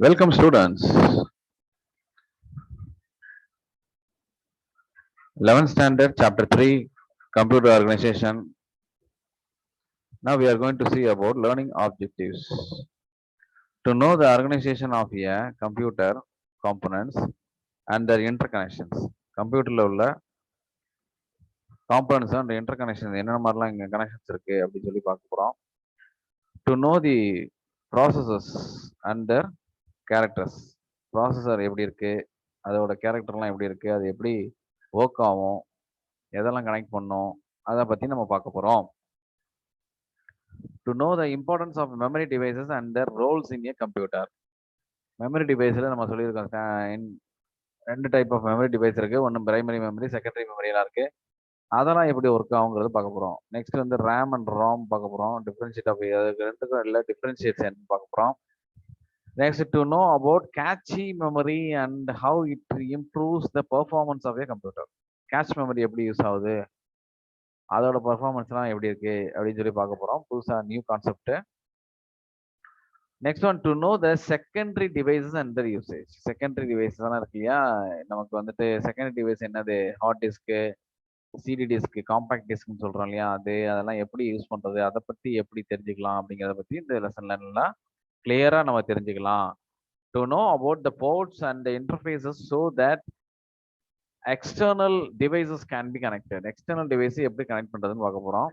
Welcome students. 11th standard chapter 3 computer organization. Now we are going to see about learning objectives. To know the organization of a computer components and their interconnections. கம்ப்யூட்டர்ல உள்ள components and interconnection என்னென்ன மாதிரிலாம் இங்கே connections இருக்கு அப்படின்னு சொல்லி பார்க்க போகிறோம். To no the processes and their characters. Processor எப்படி இருக்கு, அதோட கேரக்டர்லாம் எப்படி இருக்கு, அது எப்படி ஒர்க் ஆகும், எதெல்லாம் கனெக்ட் பண்ணும், அதை பற்றி நம்ம பார்க்க போகிறோம். To know the importance of memory devices and their roles in a computer. Memory டிவைஸில் நம்ம சொல்லியிருக்கோம் ரெண்டு டைப் ஆஃப் மெமரி டிவைஸ் இருக்கு. ஒன்று பிரைமரி மெமரி, செகண்டரி மெமரி எல்லாம் இருக்கு. அதெல்லாம் எப்படி ஒர்க் ஆகுங்கிறது பார்க்க போகிறோம். நெக்ஸ்ட் வந்து ரேம் அண்ட் ராம் பார்க்க போகிறோம். டிஃபரன்ஷியேட் ஆஃப் ரெண்டுக்கும் இல்லை டிஃபரன்ஷியேஷன் பார்க்க போகிறோம். Next to know about cache memory and how it improves the performance of a computer. Cache memory எப்படி யூஸ் ஆகுது, அதோட பெர்ஃபார்மன்ஸ்லாம் எப்படி இருக்கு அப்படின்னு சொல்லி பார்க்க போகிறோம். புதுசாக new concept. Next one to know the secondary devices and their usage. Secondary devices எல்லாம் இருக்கு இல்லையா, நமக்கு வந்துட்டு செகண்டரி டிவைஸ் என்னது, hard disk, CD disk, compact டிஸ்க்னு சொல்றோம் இல்லையா, அதெல்லாம் எப்படி யூஸ் பண்றது, அதை பத்தி எப்படி தெரிஞ்சுக்கலாம் அப்படிங்கிறத பத்தி இந்த லெசன்ல நல்லா கிளியரா நம்ம தெரிஞ்சுக்கலாம். To know about the ports and interfaces so that external devices can be connected. External device எப்படி கனெக்ட் பண்றதுன்னு பார்க்க போறோம்.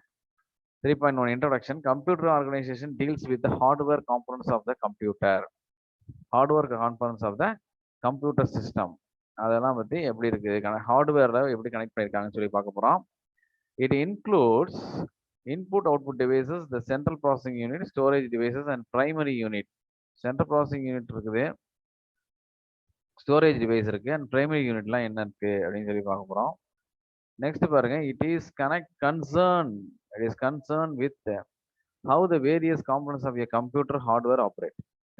3.1 introduction. Computer organization deals with the hardware components of the computer. Hardware components of the computer system. அதெல்லாம் பத்தி எப்படி இருக்கு, ஹார்ட்வேர்ல எப்படி connect பண்ணிருக்காங்கன்னு சொல்லி பார்க்க போறோம். It includes input output devices, the central processing unit, storage devices and primary unit. Central processing unit இருக்குது, storage device இருக்கு, அண்ட் பிரைமரி யூனிட்லாம் என்ன இருக்கு அப்படின்னு சொல்லி பார்க்க போறோம். நெக்ஸ்ட் பாருங்க, it is concerned with how the various components of a computer hardware operate.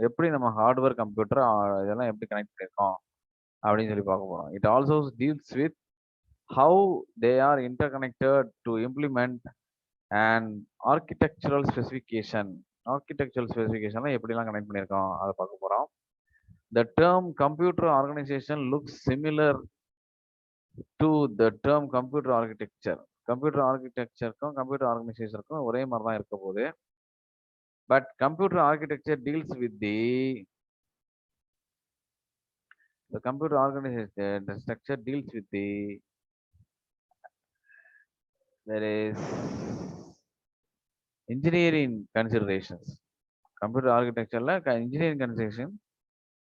எப்படி நம்ம ஹார்ட்வேர் கம்ப்யூட்டர் இதெல்லாம் எப்படி கனெக்ட் பண்ணிருக்கோம் அப்படின்னு சொல்லி பார்க்க போறோம். It also deals with how they are interconnected to implement an architectural specification. Architectural specification எப்படிலாம் கனெக்ட் பண்ணிருக்கோம் அதை பார்க்க போறோம். The term computer organization looks similar to the term computer architecture. Computer ஆர்கிடெக்சருக்கும் கம்ப்யூட்டர் ஆர்கனைசேஷனுக்கும் ஒரே மாதிரி தான் இருக்க போகுது. But computer architecture deals with the computer organization, the structure deals with there is engineering considerations. Computer ஆர்கிடெக்சர்ல இன்ஜினியரிங்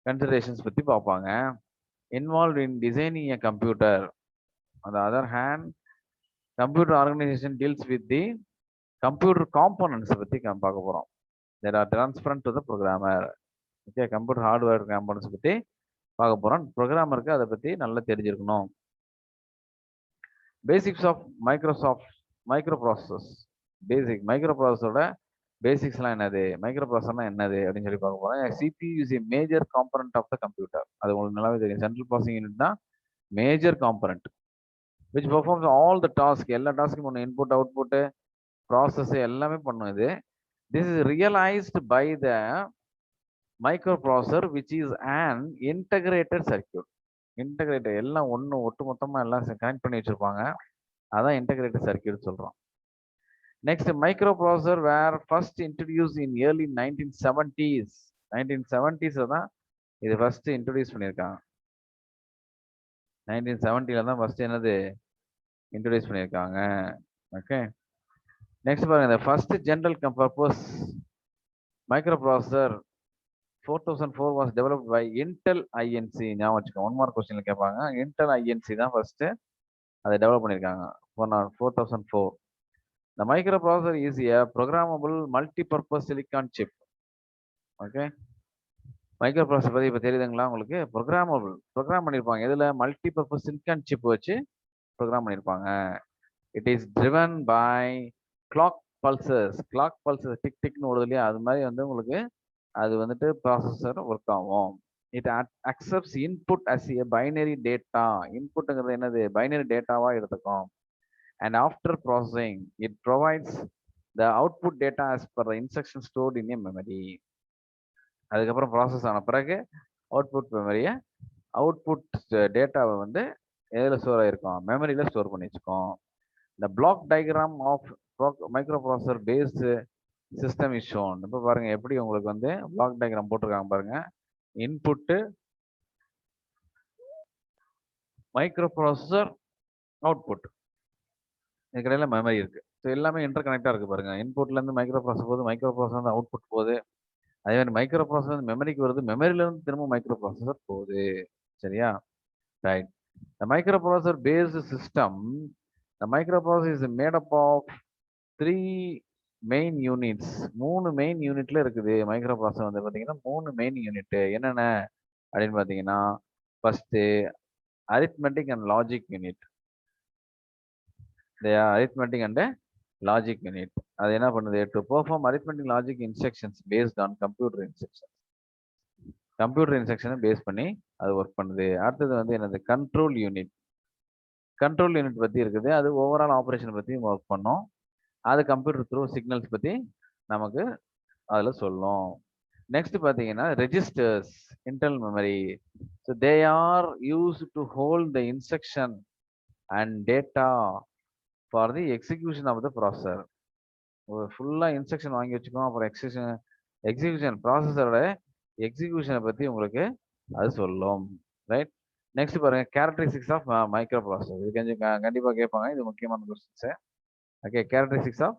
கன்சிடரேஷன்ஸ் பத்தி பார்ப்பாங்க. involved in designing a computer. On the other hand, computer organization deals with the computer components பத்தி பார்க்க போறோம். There are transparent to the programmer. Okay, computer hardware components பத்தி பார்க்க போறோம். ப்ரோக்ராமருக்கு அதை பத்தி நல்லா தெரிஞ்சிருக்கணும். Basics of micro processors. Micro ப்ராசஸரோட பேசிக்ஸ்லாம் என்னது, மைக்ரோ ப்ராசஸர்னா என்னது அப்படின்னு சொல்லி பார்க்க போறோம். CPU is a major component of the computer. அது உங்களுக்கு நல்லாவே தெரியும். சென்ட்ரல் ப்ராசஸிங் யூனிட் தான் major component which performs all the task. எல்லா டாஸ்க்கும் பண்ணும், இன்புட் அவுட்புட் ப்ராசஸ் எல்லாமே பண்ணும் இது. This is realized by the microprocessor which is an integrated circuit. Integrated எல்லாம் ஒட்டு மொத்தமா எல்லாம் கனெக்ட் பண்ணி வச்சிருப்பாங்க, அதான் இன்டகிரேட்டட் சர்க்யூட் சொல்றோம். Next, microprocessor were first introduced in early 1970s. 1970s தான் இது ஃபர்ஸ்ட் இன்ட்ரடியூஸ் பண்ணியிருக்காங்க. 1970 தான் ஃபர்ஸ்ட் என்னது இன்ட்ரடியூஸ் பண்ணியிருக்காங்க. ஓகே, நெக்ஸ்ட் பாருங்க, இந்த first general purpose micro processor 4004 was developed by Intel INC. ஞாபகம் வச்சுக்கோங்க, 1 மார்க் கொஸ்டின்ல கேட்பாங்க. Intel INC தான் ஃபர்ஸ்ட் அதை டெவலப் பண்ணியிருக்காங்க 4004. The microprocessor is a programmable multi-purpose silicon chip. Okay, micro processor பத்தி இப்போ தெரியுதுங்களா உங்களுக்கு? ப்ரோக்ராம் பண்ணியிருப்பாங்க. எதுல? மல்டி பர்பஸ் சிலிக்கான் சிப் வச்சு ப்ரோக்ராம் பண்ணியிருப்பாங்க. It is driven by clock pulses. Tick டிக்னு ஓடுது இல்லையா, அது மாதிரி வந்து உங்களுக்கு அது வந்துட்டு ப்ராசஸர் ஒர்க் ஆகும். It accepts input as a binary data. இன்புட்டுங்கிறது என்னது, பைனரி டேட்டாவா எடுத்துக்கும். And after processing it provides the output data as per the instruction stored in a memory. அதுக்கப்புறம் ப்ராசஸ் ஆன பிறகு அவுட்புட் மெமரியை அவுட்புட் டேட்டாவை வந்து எதில் ஸ்டோர் ஆகிருக்கும், மெமரியில் ஸ்டோர் பண்ணி வச்சுக்கோம். இந்த block diagram of micro processor based system is shown. இப்போ பாருங்க எப்படி உங்களுக்கு வந்து பிளாக் டயக்ராம் போட்டிருக்காங்க பாருங்க. இன்புட்டு, மைக்ரோ ப்ராசஸர், அவுட்புட், இதுக்கடையில் மெமரி இருக்கு. ஸோ எல்லாமே இன்டர் கனெக்டாக இருக்கு பாருங்க. இன்புட்லேருந்து மைக்ரோ ப்ராசஸர் போகுது, மைக்ரோ ப்ராசஸர் அவுட்புட் போகுது, அதே மாதிரி மைக்ரோ ப்ராசஸர் மெமரிக்கு வருது, மெமரியிலேருந்து திரும்ப மைக்ரோ ப்ராசஸர் போகுது. சரியா? Right. The microprocessor based system, the microprocessor is made up of 3 main units. 3 main யூனிட்ல இருக்குது மைக்ரோ ப்ராசஸர் வந்து பார்த்தீங்கன்னா 3 மெயின் யூனிட் என்னென்ன அப்படின்னு பார்த்தீங்கன்னா, first arithmetic and logic unit. Arithmetic and logic unit அது என்ன பண்ணுது, to perform arithmetic logic instructions based on computer instruction. Computer இன்ஸ்ட்ரக்ஷனை பேஸ் பண்ணி அது ஒர்க் பண்ணுது. அடுத்தது வந்து என்னது, கண்ட்ரோல் யூனிட். கண்ட்ரோல் யூனிட் பற்றி இருக்குது, அது ஓவரால் ஆப்ரேஷன் பற்றி ஒர்க் பண்ணோம். அது கம்ப்யூட்டர் த்ரூ சிக்னல்ஸ் பற்றி நமக்கு அதில் சொல்லும். நெக்ஸ்ட் பார்த்தீங்கன்னா registers, internal memory. So they are used to hold the instruction and data for the execution of the processor. ஃபுல்லாக இன்ஸ்ட்ரக்ஷன் வாங்கி வச்சுக்கோம். அப்புறம் எக்ஸிக்யூஷன் ப்ராசஸரோட எக்ஸிக்யூஷனை பற்றி உங்களுக்கு அது சொல்லும். ரைட். நெக்ஸ்ட் பாருங்க, கேரக்டரிஸ்டிக்ஸ் ஆஃப் மைக்ரோ ப்ராசஸர். இது கொஞ்சம் கண்டிப்பாக கேட்பாங்க, இது முக்கியமான questions. Okay, characteristics of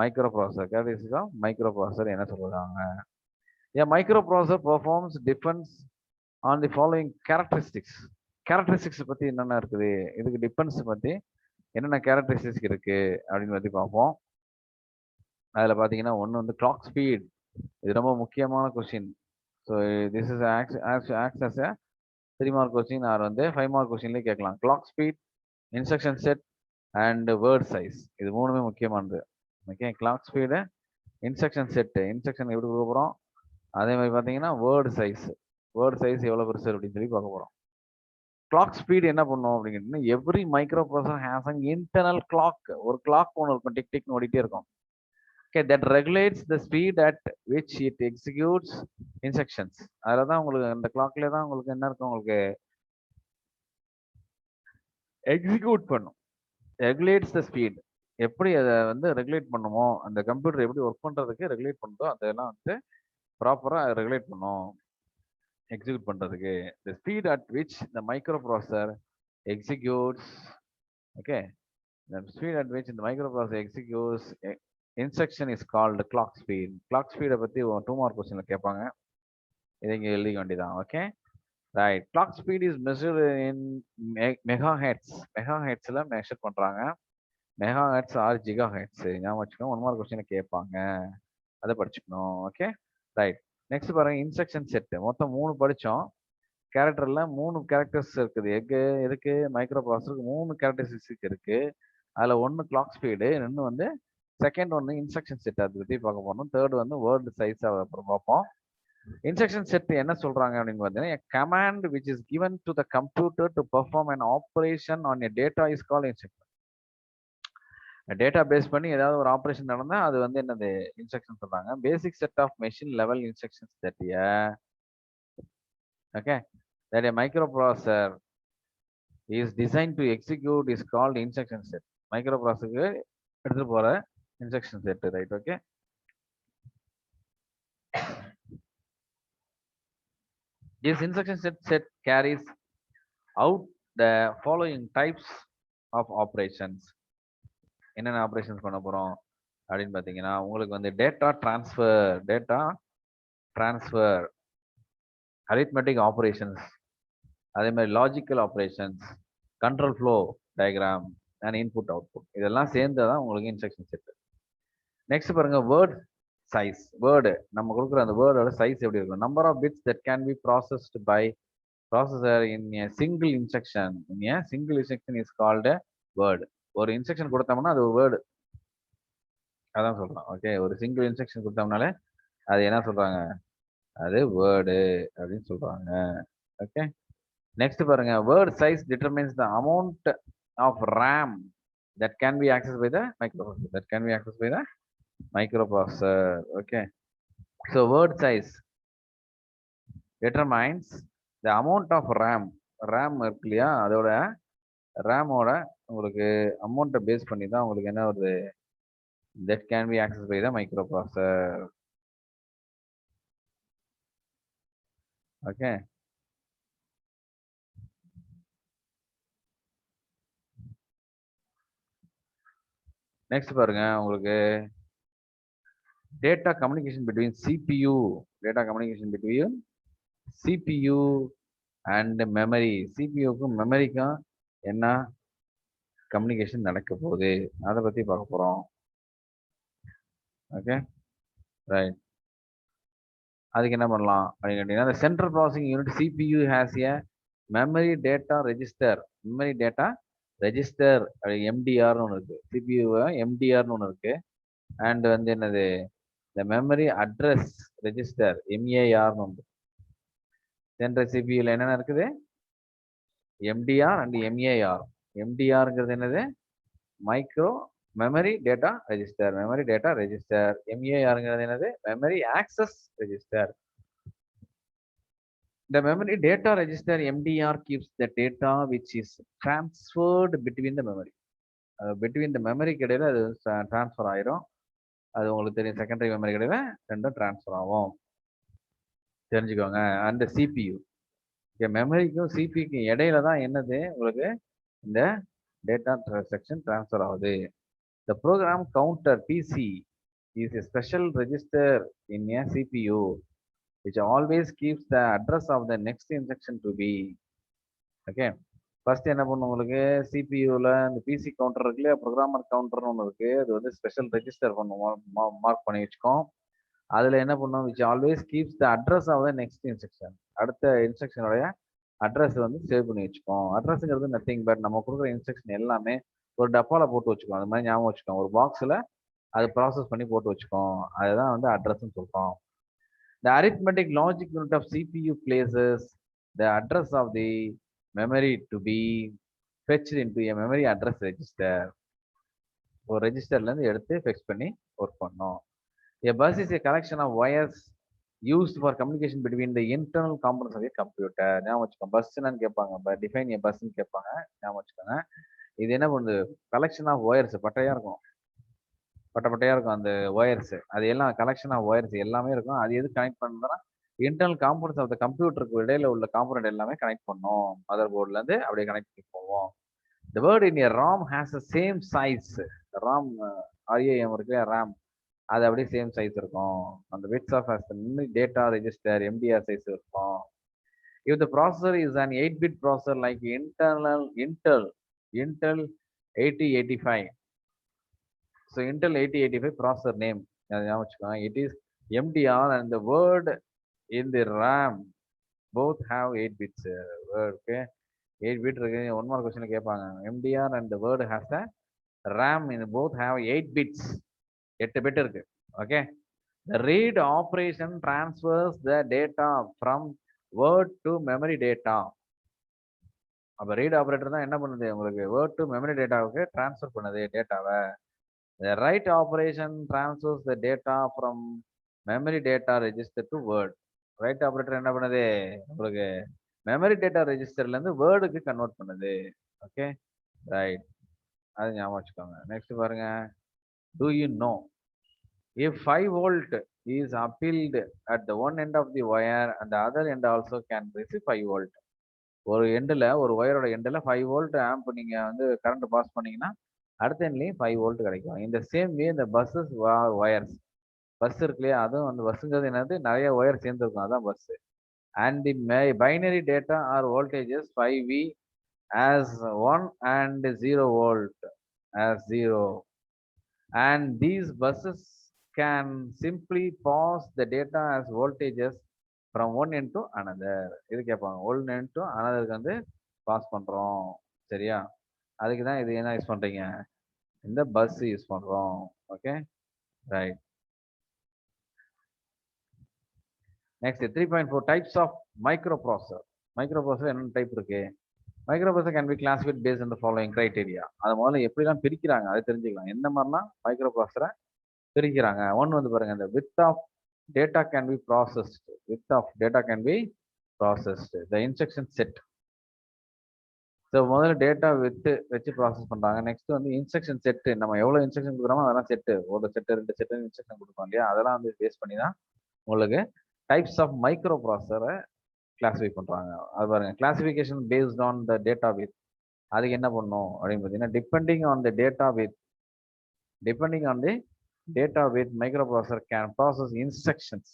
micro processor. Characteristics of micro processor என்ன சொல்றாங்க? A microprocessor performs depends on the following characteristics. Characteristics பற்றி என்னென்ன இருக்குது, இதுக்கு டிபெண்ட்ஸ் பற்றி என்னென்ன கேரக்டரிஸ்டிக்ஸ் இருக்கு அப்படின்னு பற்றி பார்ப்போம். அதில் பார்த்தீங்கன்னா ஒன்று வந்து கிளாக் ஸ்பீட். இது ரொம்ப முக்கியமான கொஸ்டின். ஸோ திஸ் இஸ் ஆக்ஸ் as a 3 mark question or வந்து 5 மார்க் கொஸ்டின்லேயே கேட்கலாம். Clock speed, instruction set and word size, இது மூணுமே முக்கியமானது. Okay, clock speed, instruction set, instruction எப்படி கொடுக்க போகிறோம், அதே மாதிரி பார்த்தீங்கன்னா வேர்டு சைஸ் எவ்வளோ பெருசு அப்படின்னு சொல்லி பார்க்க போகிறோம். கிளாக் ஸ்பீடு என்ன பண்ணும் அப்படிங்கன்னா, every micro processor has an internal clock. ஒரு கிளாக் ஒன்று இருக்கும், டிக் டிக்னு ஓடிட்டே இருக்கும். Okay, that regulates the speed at which it executes instructions. அதில் தான் உங்களுக்கு அந்த கிளாக்ல தான் உங்களுக்கு என்ன இருக்கும், உங்களுக்கு எக்ஸிக்யூட் பண்ணும். ரெகுலேட்ஸ் த ஸ்பீட், எப்படி அதை வந்து ரெகுலேட் பண்ணுமோ, அந்த கம்ப்யூட்டர் எப்படி ஒர்க் பண்ணுறதுக்கு ரெகுலேட் பண்ணுதோ அதெல்லாம் வந்து ப்ராப்பராக ரெகுலேட் பண்ணும் எக்ஸிக்யூட் பண்ணுறதுக்கு. த speed at which the micro processor executes. Okay, the speed at which the microprocessor executes instruction is called clock speed. Clock speed பத்தி 2 மார்க் क्वेश्चनல கேட்பாங்க, இதை இங்க எழுதிக்க வேண்டியதான். Okay, right. clock speed is measured in megahertz. megahertzல measure பண்றாங்க. megahertz or gigahertz ஞாபகம் வச்சுக்கோங்க, 1 மார்க் क्वेश्चनல கேட்பாங்க, அதை படிச்சுக்கணும். Okay, right. நெக்ஸ்ட் பாருங்க, இன்ஸ்ட்ரக்ஷன் செட். மொத்தம் 3 படிச்சோம். கேரக்டர்ல 3 கேரக்டர்ஸ் இருக்குது. எதுக்கு, மைக்ரோ ப்ராசஸருக்கு 3 கேரக்டரிஸ்டிக்ஸ் இருக்கு. அதில் ஒன்று கிளாக் ஸ்பீடு, இன்னும் வந்து செகண்ட் ஒன்று இன்ஸ்ட்ரக்ஷன் செட், அதை பற்றி பார்க்க போகணும். தேர்ட் வந்து வேர்டு சைஸ், அப்புறம் பார்ப்போம். இன்ஸ்ட்ரக்ஷன் செட் என்ன சொல்றாங்க அப்படின்னு பார்த்தீங்கன்னா, command which is given to the computer to perform an operation on a data is called instruction. Data base பண்ணி ஏதாவது ஒரு ஆப்ரேஷன் நடந்தா அது வந்து என்னது, இன்ஸ்ட்ரக்ஷன் சொல்றாங்க. Basic set of machine level instructions that okay that a microprocessor is designed to execute is called instruction set. microprocessor எடுத்து போற instruction set, right? Okay, this instruction set carries out the following types of operations. என்னென்ன operations பண்ண போறோம் அப்படின்னு பார்த்தீங்கன்னா, உங்களுக்கு வந்து data transfer, arithmetic operations, அதே மாதிரி logical operations, control flow diagram and input output, இதெல்லாம் சேர்ந்து தான் உங்களுக்கு இன்ஸ்ட்ரக்ஷன் செட். நெக்ஸ்ட் பாருங்க, வேர்ட் சைஸ். வேர்டு நம்ம கொடுக்குற அந்த வேர்டோட சைஸ் எப்படி இருக்கும், number of bits that can be processed by processor in a single instruction. In a single instruction is called word. ஒரு இன்ஸ்ட்ரக்ஷன் கொடுத்தோம்னா அது ஒரு வேர்டு, அதான் சொல்றோம். ஓகே, ஒரு சிங்கிள் இன்ஸ்ட்ரக்ஷன் கொடுத்தோம்னாலே அது என்ன சொல்றாங்க, அது வேர்டு அப்படின்னு சொல்றாங்க. ஓகே, நெக்ஸ்ட் பாருங்க, word size determines the amount of RAM that can be accessed by the microprocessor. Okay, so word size determines the amount of RAM இருக்கு இல்லையா, அதோட ரேமோட உங்களுக்கு அமௌண்ட்டை பேஸ் பண்ணி தான் உங்களுக்கு என்ன வருது, that can be accessed by the microprocessor. Okay. Next பாருங்க, உங்களுக்கு data communication between CPU and memory. CPUக்கும் மெமரிக்கும் என்ன கம்யூனிகேஷன் நடக்க போகுது அதை பத்தி பார்க்க போறோம். Okay, right. அதுக்கு என்ன பண்ணலாம் அப்படின்னு கேட்டீங்கன்னா, central processing unit CPU has a memory data register. MDRன்னு ஒன்று இருக்கு. CPU MDRன்னு ஒன்று இருக்கு. அண்ட் வந்து என்னது, இந்த மெமரி அட்ரஸ் ரெஜிஸ்டர் MEARன்னு ஒன்று. சென்ட்ரல் CPUல என்னென்ன இருக்குது, MDR அண்ட் MEAR. MDRங்கிறது என்னது, மைக்ரோ மெமரி டேட்டா ரெஜிஸ்டர். MEARங்கிறது என்னது, memory access register. The memory data register MDR keeps the data which is transferred between the memory. Between the memory கிடையில அது transfer ஆயிரும். அது உங்களுக்கு தெரியும், செகண்டரி மெமரி கிடையில ரெண்டும் டிரான்ஸ்ஃபர் ஆகும், தெரிஞ்சுக்கோங்க. அந்த CPU மெமரிக்கும் சிபிக்கும் இடையில தான் என்னது உங்களுக்கு இந்த டேட்டா செக்ஷன் டிரான்ஸ்ஃபர் ஆகுது. The program counter PC is a special register in a CPU which always keeps the address of the next instruction to be. Okay, first என்ன பண்ணும், உங்களுக்கு சிபியூல இந்த பிசி கவுண்டர் இருக்குல்ல, ப்ரோக்ராமர் கவுண்டர்னு ஒன்று இருக்கு. அது வந்து ஸ்பெஷல் ரெஜிஸ்டர் பண்ணுவோம், மார்க் பண்ணி வச்சுக்கோம். அதுல என்ன பண்ணும், which always keeps the address of the next instruction. அடுத்த இன்ஸ்ட்ரக்ஷனுடைய அட்ரஸ் வந்து சேவ் பண்ணி வச்சுக்கோம். அட்ரஸ்ங்கிறது நத்திங் பட் நம்ம கொடுக்குற இன்ஸ்ட்ரக்ஷன் எல்லாமே ஒரு டப்பால போட்டு வச்சுக்கோம். அது மாதிரி ஞாபகம் வச்சுக்கோம், ஒரு பாக்ஸ்ல அது ப்ராசஸ் பண்ணி போட்டு வச்சுக்கோம். அதுதான் வந்து அட்ரஸ்ன்னு சொல்றோம். The arithmetic logic unit of CPU places the address of the memory to be fetched into a memory address register. ஒரு ரெஜிஸ்டர்ல இருந்து எடுத்து ஃபெக்ஸ் பண்ணி ஒர்க் பண்ணோம். A bus is a collection of wires used for communication between the internal components of a computer. ஞாபகம் வச்சுக்கோங்க, பஸ்ன்னு கேட்பாங்க, define ஏ பஸ்ன்னு கேட்பாங்க, ஞாபகம் வச்சுக்கோங்க. இது என்ன பண்ணுது, கலெக்ஷன் ஆஃப் ஒயர்ஸ், பட்டையா இருக்கும், அந்த ஒயர்ஸ், அது எல்லாம் கலெக்ஷன் ஆஃப் ஒயர்ஸ் எல்லாமே இருக்கும். அது எது கனெக்ட் பண்ணுறதுனா, இன்டர்னல் காம்போனன்ட்ஸ் ஆஃப் த கம்ப்யூட்டருக்கு இடையில உள்ள காம்போனன்ட் எல்லாமே கனெக்ட் பண்ணோம். மதர் போர்ட்ல இருந்து அப்படியே கனெக்ட் பண்ணி போவோம். The word in a ROM has the same size. ROM RAM இருக்கு, RAM அது அப்படியே சேம் சைஸ் இருக்கும். அந்த bits of as the data register MDR size இருக்கும். If the processor is an 8-bit processor like Intel 8085. So Intel 8085 processor name, it is MDR and the word in the RAM both have 8 bits. Okay, 8 bit இருக்கு. One mark question கேட்பாங்க, MDR and the word has a RAM in both have 8 bits. 8 bit இருக்கு. Okay, the read operation transfers the data from word to memory data. அப்ப read operator தான் என்ன பண்ணுது, உங்களுக்கு word to memory dataவுக்கு transfer பண்ணுது டேட்டாவை. The write operation transfers the data from memory data register to word. Write operator என்ன பண்ணுது, உங்களுக்கு மெமரி டேட்டா ரெஜிஸ்டர்ல இருந்து வேர்டுக்கு கன்வெர்ட் பண்ணுது. ஓகே, ரைட், அது ஞாபகம் வச்சுக்கோங்க. நெக்ஸ்ட் பாருங்க, do you know if 5 volt is appealed at the one end of the wire and the other end also can receive 5 volt. ஒரு எண்டில், ஒரு ஒயரோட எண்டில் 5 volt ஆம்ப் நீங்க வந்து கரண்ட் பாஸ் பண்ணீங்கன்னா அடுத்த எண்ட்லையும் 5 volt கிடைக்கும். இந்த சேம் வே இந்த பஸ்ஸஸ் ஒயர்ஸ், பஸ் இருக்கு இல்லையா, அதுவும் அந்த பஸ்ஸுங்கிறது என்னது, நிறைய ஒயர் சேர்ந்துருக்கும், அதான் bus. And the binary data or voltages 5V as 1 and 0 volt as 0. And these buses can simply pass the data as voltages from one end to another. இது கேட்பாங்க, one end to another வந்து pass பண்றோம், சரியா? அதுக்கு தான் இது என்ன use பண்றீங்க, இந்த பஸ் யூஸ் பண்றோம். Okay, right. Next 3.4 types of microprocessor. Microprocessor என்னென்ன டைப் இருக்கு? Microprocessor can be classified based on the following criteria. அதை முதல்ல எப்படிலாம் பிரிக்கிறாங்க அதை தெரிஞ்சுக்கலாம். எந்த மாதிரிலாம் மைக்ரோப்ராசஸரை பிரிக்கிறாங்க. ஒன்று வந்து பாருங்க, இந்த width of data can be processed. width of data can be processed the instruction set. So முதல்ல டேட்டா வச்சு ப்ராசஸ் பண்ணுறாங்க. நெக்ஸ்ட் வந்து இன்ஸ்ட்ரக்ஷன் செட்டு, நம்ம எவ்வளோ இன்ஸ்ட்ரக்ஷன் கொடுக்குறோமோ அதெல்லாம் செட்டு, ஒரு செட்டு 2 செட்டு இன்ஸ்ட்ரக்ஷன் கொடுப்போம் இல்லையா, அதெல்லாம் வந்து பேஸ் பண்ணி தான் உங்களுக்கு டைப்ஸ் ஆஃப் மைக்ரோ ப்ராசஸரை கிளாஸிஃபை பண்ணுறாங்க. அது பாருங்க, classification based on the data width. அதுக்கு என்ன பண்ணும் அப்படின்னு பார்த்தீங்கன்னா, depending on the data width micro processor can process instructions.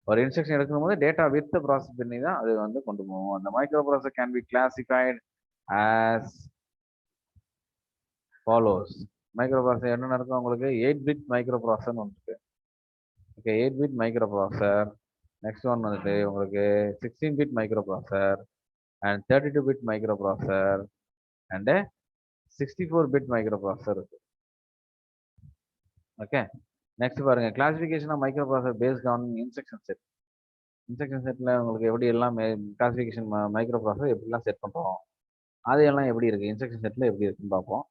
ஒரு இன்ஸ்ட்ரக்ஷன் எடுக்கும்போது டேட்டா வித் ப்ராசஸ் பண்ணி தான் அது வந்து கொண்டு போவோம். அந்த micro processor can be classified as follows. Micro processor என்ன நடக்கும் உங்களுக்கு, 8-பிட் மைக்ரோ ப்ராசஸர் இருக்கு. Okay, eight bit micro processor. Next one வந்துட்டு உங்களுக்கு 16-பிட் மைக்ரோ ப்ராசஸர் அண்ட் 32-பிட் மைக்ரோ ப்ராசஸர் அண்ட் 64-பிட் மைக்ரோ ப்ராசஸர் இருக்கு. ஓகே, நெக்ஸ்ட் பாருங்க, classification of micro processor based on instruction set. Instruction செட்ல உங்களுக்கு எப்படி எல்லாம் கிளாசிஃபிகேஷன் மைக்ரோ ப்ராசஸர் எப்படிலாம் செட் பண்றோம், அது எல்லாம் எப்படி இருக்கு இன்ஸ்ட்ரக்ஷன் செட்ல எப்படி இருக்குன்னு பார்ப்போம்.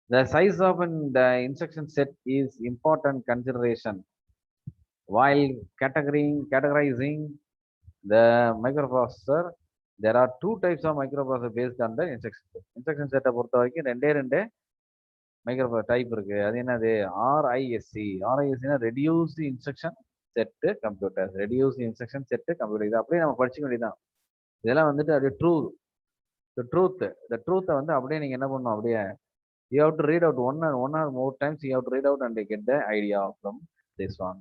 The size of the instruction set is important consideration while categorizing the microprocessor. There are two types of microprocessor based on the instruction set. Instruction set பொறுத்த வரைக்கும் ரெண்டே மைக்ரோ டைப் இருக்கு. அது என்னது, RISC. RISC reduced instruction set computer. Reduced instruction set computer. இது அப்படியே நம்ம படிச்சுக்க வேண்டியதான். இதெல்லாம் வந்துட்டு அப்படியே ட்ரூத்தை வந்து அப்படியே நீங்க என்ன பண்ணணும், அப்படியே you have to read out one or more times. You have to read out and get the idea from this one.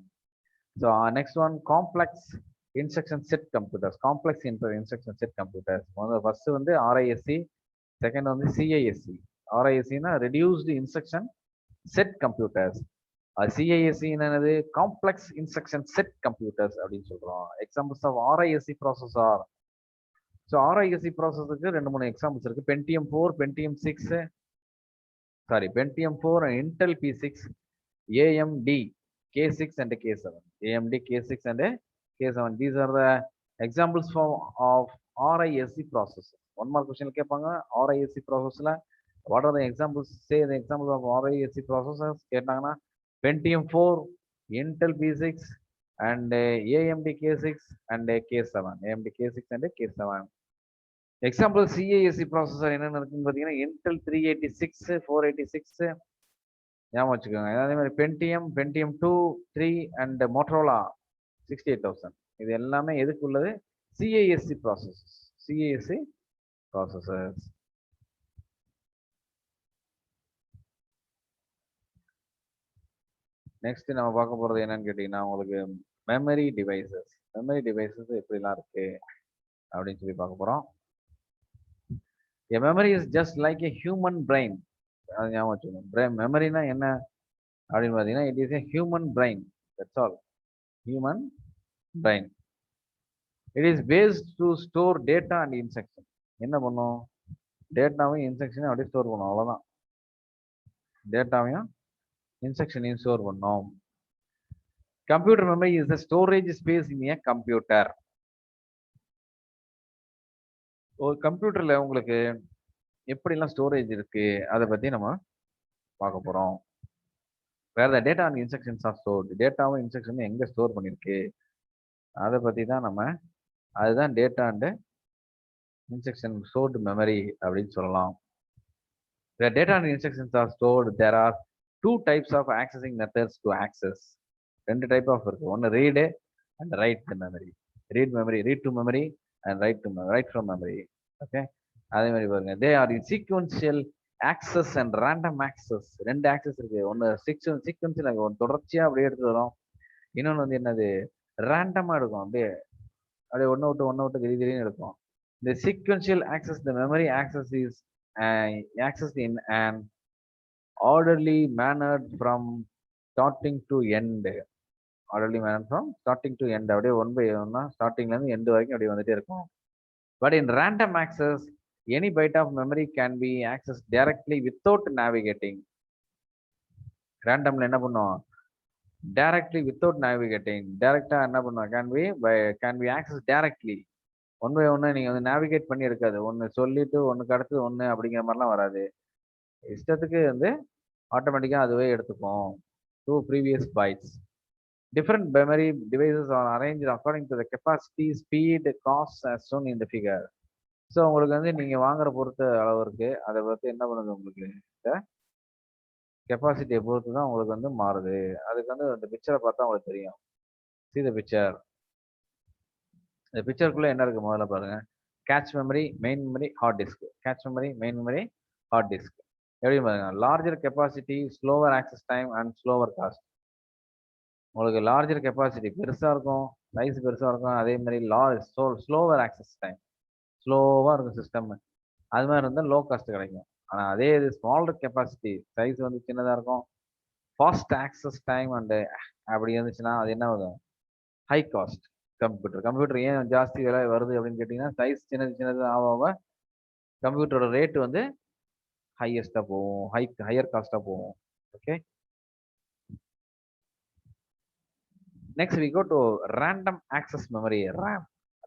So next one, complex instruction set computers. Complex instruction set computers. First வந்து RISC, second வந்து CISC. RISC னா reduced instruction set computers. CISC என்னது, complex instruction set computers அப்படின்னு சொல்றோம். Examples of RISC processor. So RISC processorக்கு 2-3 examples இருக்கு. Pentium 4, Pentium 4 and Intel P6, AMD K6 and K7. AMD K6 and K7. These are the examples of RISC processors. One more question கேட்பாங்க, RISC processor what are the examples? Say the examples of RISC processors கேட்டாங்கன்னா Pentium 4, Intel P6 and AMD K6 and K7. AMD K6 and K7. Example CISC processor என்னென்ன இருக்குன்னு பார்த்தீங்கன்னா, Intel 386, 486 ஞாபகம் வச்சுக்கோங்க. அதே மாதிரி Pentium 2, 3 and Motorola 68000. இது எல்லாமே எதுக்கு உள்ளது, CISC ப்ராசஸர்ஸ். நெக்ஸ்ட் நம்ம பார்க்க போறது என்னன்னு கேட்டீங்கன்னா, உங்களுக்கு மெமரி டிவைசஸ் எப்படிலாம் இருக்கு அப்படின்னு சொல்லி பார்க்க போறோம். A memory is just like a human brain. அது ஞாபகம் வச்சுக்கணும். மெமரினா என்ன அப்படின்னு பார்த்தீங்கன்னா, it is a human brain. That's all. Human brain. It is based to store data and instruction. என்ன பண்ணும், டேட்டாவையும் இன்ஸ்ட்ரக்ஷனையும் அப்படியே ஸ்டோர் பண்ணும், அவ்வளோதான். டேட்டாவையும் இன்ஸ்ட்ரக்ஷனையும் ஸ்டோர் பண்ணோம். Computer memory is the storage space in a computer. ஒரு கம்ப்யூட்டர்ல உங்களுக்கு எப்படிலாம் ஸ்டோரேஜ் இருக்கு அதை பத்தி நம்ம பார்க்க போறோம். வேற data and instructions of stored, டேட்டாவும் இன்ஸ்ட்ரக்ஷனும் எங்க ஸ்டோர் பண்ணிருக்கு அதை பத்தி தான் அதுதான் data and instruction stored memory அப்படின்னு சொல்லலாம். Where data and instructions are stored, there are two types of accessing methods to access. ரெண்டு டைப் ஆஃப் இருக்கு. ஒன்னு read and right to memory. Read to memory and write from memory. Okay, அதே மாதிரி பாருங்க, they are in sequential access and random access. ரெண்டு access இருக்கு. ஒன்னு sequential, ஒன்னு தொடர்ச்சியா அப்படியே எடுத்து வரும். இன்னொன்னு வந்து என்னது, ரேண்டமா எடுக்கும். அப்படியே ஒன்னு விட்டு திடீர்னு எடுக்கும். The sequential access, the memory access is accessed in an orderly manner from starting to end. அப்படியே 1 by 1 ஸ்டார்டிங்ல இருந்து எண்ட் வரைக்கும் அப்படியே வந்துட்டே இருக்கும். But in random access, any byte of memory can be access directly without navigating. ரேண்டம்ல என்ன பண்ணும், டைரக்ட்லி வித்தவுட் நேவிகேட்டிங், டைரக்டா என்ன பண்ணும், can be access directly. 1 by 1 நீங்க வந்து நேவிகேட் பண்ணி எடுக்காது. ஒன்னு சொல்லிட்டு ஒன்னுக்கு அடுத்து ஒன்னு அப்படிங்கிற மாதிரிலாம் வராது. இஷ்டத்துக்கு வந்து ஆட்டோமேட்டிக்கா அதுவே எடுத்துக்கும் 2 previous bytes. Different memory devices are arranged according to the capacity, speed, cost as shown in the figure. So உங்களுக்கு வந்து நீங்க வாங்குற பொறுத்த அளவு இருக்கு. அதை பொறுத்து என்ன பண்ணுது உங்களுக்கு இந்த கெப்பாசிட்டியை பொறுத்து தான் உங்களுக்கு வந்து மாறுது. அதுக்கு வந்து இந்த பிக்சரை பார்த்தா உங்களுக்கு தெரியும். See the picture. இந்த பிக்சருக்குள்ள என்ன இருக்கு முதல்ல பாருங்க. Cache memory, main memory, hard disk. Cache memory, main memory, hard disk. எப்படி பாருங்க, larger capacity, slower access time and slower cost. உங்களுக்கு லார்ஜர் கெப்பாசிட்டி பெருசா இருக்கும், சைஸ் பெருசா இருக்கும். அதே மாதிரி ஸ்லோவர் ஆக்சஸ் டைம், ஸ்லோவா இருக்கும் சிஸ்டம். அது மாதிரி இருந்தால் லோ காஸ்ட் கிடைக்கும். ஆனா அதே இது ஸ்மாலர் கெப்பாசிட்டி, சைஸ் வந்து சின்னதா இருக்கும், ஃபாஸ்ட் ஆக்சஸ் டைம் அண்ட் அப்படி இருந்துச்சுன்னா அது என்ன ஆகும், ஹை காஸ்ட். கம்ப்யூட்டர் ஏன் ஜாஸ்தி விலை வருது அப்படின்னு கேட்டீங்கன்னா, சைஸ் சின்னது ஆக கம்ப்யூட்டரோட ரேட் வந்து ஹையஸ்டா போகும், ஹையர் காஸ்டா போகும். Okay, next we go to random access memory, RAM.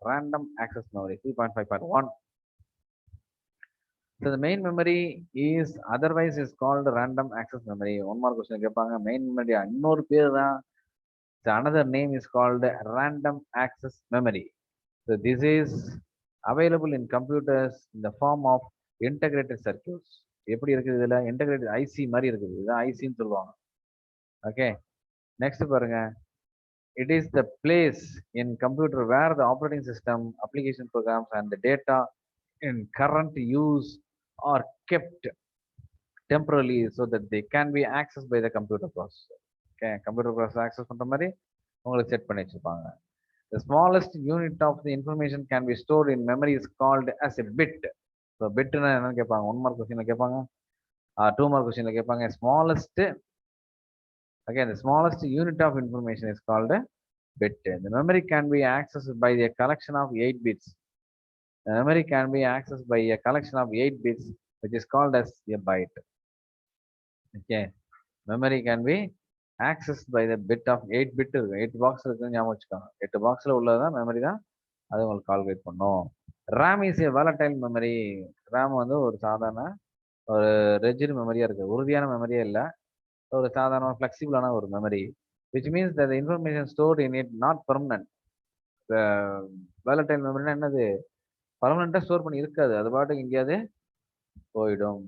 Random access memory 3.5.1. So the main memory is otherwise is called random access memory. One more question கேட்பாங்க, main memory இன்னொரு பேர் தான், so another name is called random access memory. So this is available in computers in the form of integrated circuits. எப்படி இருக்குது, இதுல integrated IC மாதிரி இருக்குது, இதுதான் ஐசின்னு சொல்லுவாங்க. ஓகே, நெக்ஸ்ட் பாருங்க, it is the place in computer where the operating system, application programs and the data in current use are kept temporarily so that they can be accessed by the computer processor. Okay, computer processor access பண்ற மாதிரி உங்களுக்கு set பண்ணி வச்சிருப்பாங்க. The smallest unit of the information can be stored in memory is called as a bit. So bit னா என்னன்னு கேட்பாங்க, 1 mark கொஸ்டின்ல கேட்பாங்க, 2 மார்க் கொஸ்டின்ல கேட்பாங்க. Smallest, again the smallest unit of information is called a bit. The memory can be accessed by a collection of 8 bits. The memory can be accessed by a collection of 8 bits, which is called as a byte. Okay, memory can be accessed by the bit of 8 bit. 8 box இருக்குன்னு ஞாபகம் வச்சுக்கோங்க. 8 பாக்ஸ்ல உள்ளதான் memory தான், அது உங்களுக்கு calculate பண்ணும். RAM is a volatile memory. RAM வந்து ஒரு சாதாரண ஒரு ரெஜிட் மெமரியா இருக்கு, உறுதியான மெமரியே இல்லை, ஒரு சாதாரண ஃபிளெக்சிபிளான ஒரு memory, which means that the information stored in it not permanent. volatile மெமரினா என்னது, பர்மனண்டா ஸ்டோர் பண்ணி இருக்காது, அது பாட்டுக்கு எங்கேயாவது போயிடும்,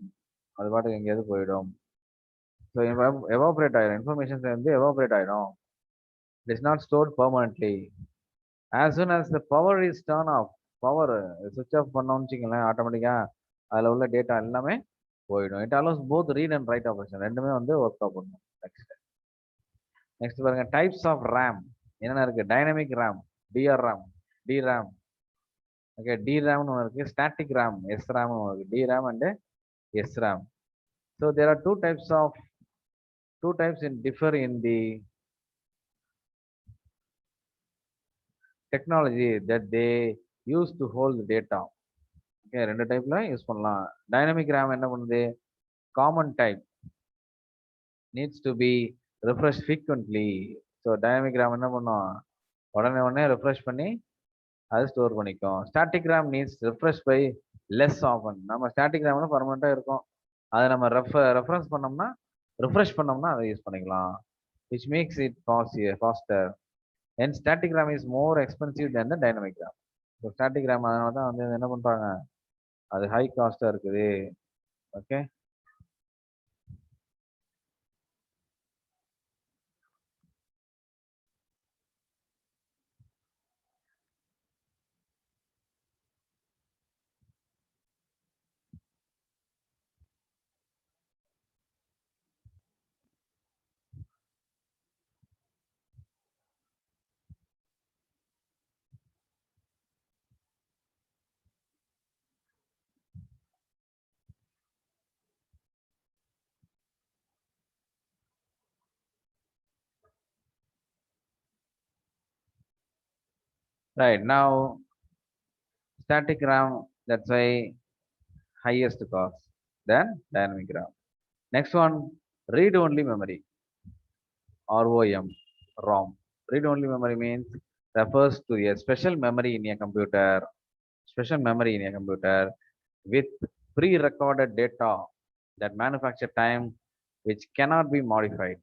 அது பாட்டுக்கு எங்கேயாவது போயிடும். ஸோ எவாபரேட் ஆயிடும், இன்ஃபர்மேஷன்ஸ் வந்து எவாபரேட் ஆயிடும். It is not stored permanently. As soon as the power is turn off, power switch off பண்ணோம்னு வச்சுக்கோங்களேன், ஆட்டோமேட்டிக்கா அதில் உள்ள டேட்டா எல்லாமே போயிடும். It allows both read and write operation, ரெண்டுமே வந்து ஒர்க் அவுட் பண்ணும். நெக்ஸ்ட் பாருங்க, டைப்ஸ் ஆஃப் ரேம் என்னென்ன இருக்கு. Dynamic RAM, DR RAM, D RAM. Okay, D ரேம்னு ஒன்று இருக்கு, ஸ்டாட்டிக் ரேம், எஸ் ரேம்னு ஒன்று இருக்கு. D RAM and S RAM. So there are two types in differ in the technology that they use to hold the data. Okay, ரெண்டு டைப்ல use பண்ணலாம். Dynamic RAM என்ன பண்ணுது, common type needs to be refreshed frequently. So dynamic RAM என்ன பண்ணும், உடனே refresh பண்ணி அது ஸ்டோர் பண்ணிக்கும். Static RAM needs refresh by less often. நம்ம ஸ்டாட்டிக் ரேம்ல பர்மனெண்டா இருக்கும், அதை நம்ம ரெஃபரன்ஸ் பண்ணோம்னா, ரிஃப்ரெஷ் பண்ணோம்னா அதை யூஸ் பண்ணிக்கலாம், which makes it faster. And static RAM is more expensive than the dynamic RAM. So static RAM அதனால தான் வந்து என்ன பண்றாங்க, அது ஹை காஸ்டா இருக்குது. Okay, right now static RAM, that's why highest cost than dynamic RAM. Next one, read only memory, ROM, ROM. Read only memory means refers to a special memory in a computer, with pre-recorded data that manufacture time which cannot be modified,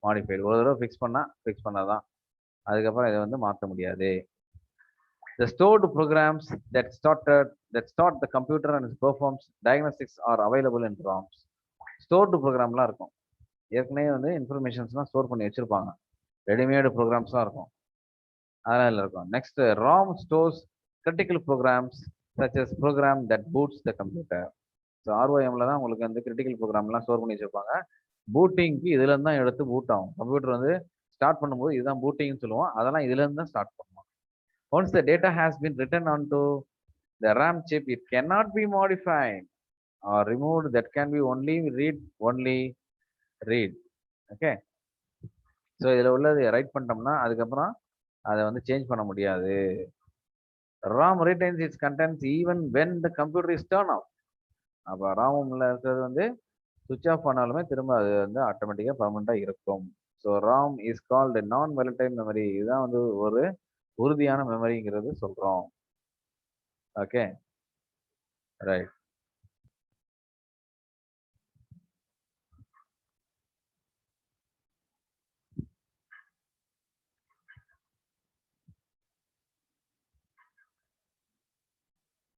modified. ஒரு தடவை fix பண்ணாதான். அதுக்கப்புறம் இதை வந்து மாற்ற முடியாது. The stored programs that start the computer and performs diagnostics are available in ROMs. Stored ப்ரோக்ராம்லாம் இருக்கும். ஏற்கனவே வந்து இன்ஃபர்மேஷன்ஸ்லாம் ஸ்டோர் பண்ணி வச்சிருப்பாங்க. ரெடிமேடு ப்ரோக்ராம்ஸ்லாம் இருக்கும். அதெல்லாம் இதில் இருக்கும். Next ROM stores critical programs such as program that boots the computer. So ஆர்ஓஎம்ல தான் உங்களுக்கு வந்து கிரிட்டிக்கல் ப்ரோக்ராம்லாம் ஸ்டோர் பண்ணி வச்சிருப்பாங்க. பூட்டிங்க்கு இதுல இருந்து தான் எடுத்து பூட் ஆகும். கம்ப்யூட்டர் வந்து ஸ்டார்ட் பண்ணும்போது இதுதான் பூட்டிங்னு சொல்லுவோம். அதெல்லாம் இதுல இருந்து தான் ஸ்டார்ட் பண்ணுவோம். Once the data has been written onto the RAM chip, it cannot be modified or removed. That can be only read. Okay. So இதில் உள்ளது ரைட் பண்ணிட்டோம்னா அதுக்கப்புறம் அதை வந்து சேஞ்ச் பண்ண முடியாது. RAM retains its contents even when the computer is turned off. அப்போ ராம்ல இருக்கிறது வந்து சுவிட்ச் ஆஃப் பண்ணாலுமே திரும்ப அது வந்து ஆட்டோமேட்டிக்காக பர்மனெண்ட்டாக இருக்கும். ஸோ ராம் இஸ் கால்டு நான் வாலடைல் மெமரி. இதுதான் வந்து ஒரு உறுதியான மெமரிங்கிறது சொல்கிறோம். Okay right.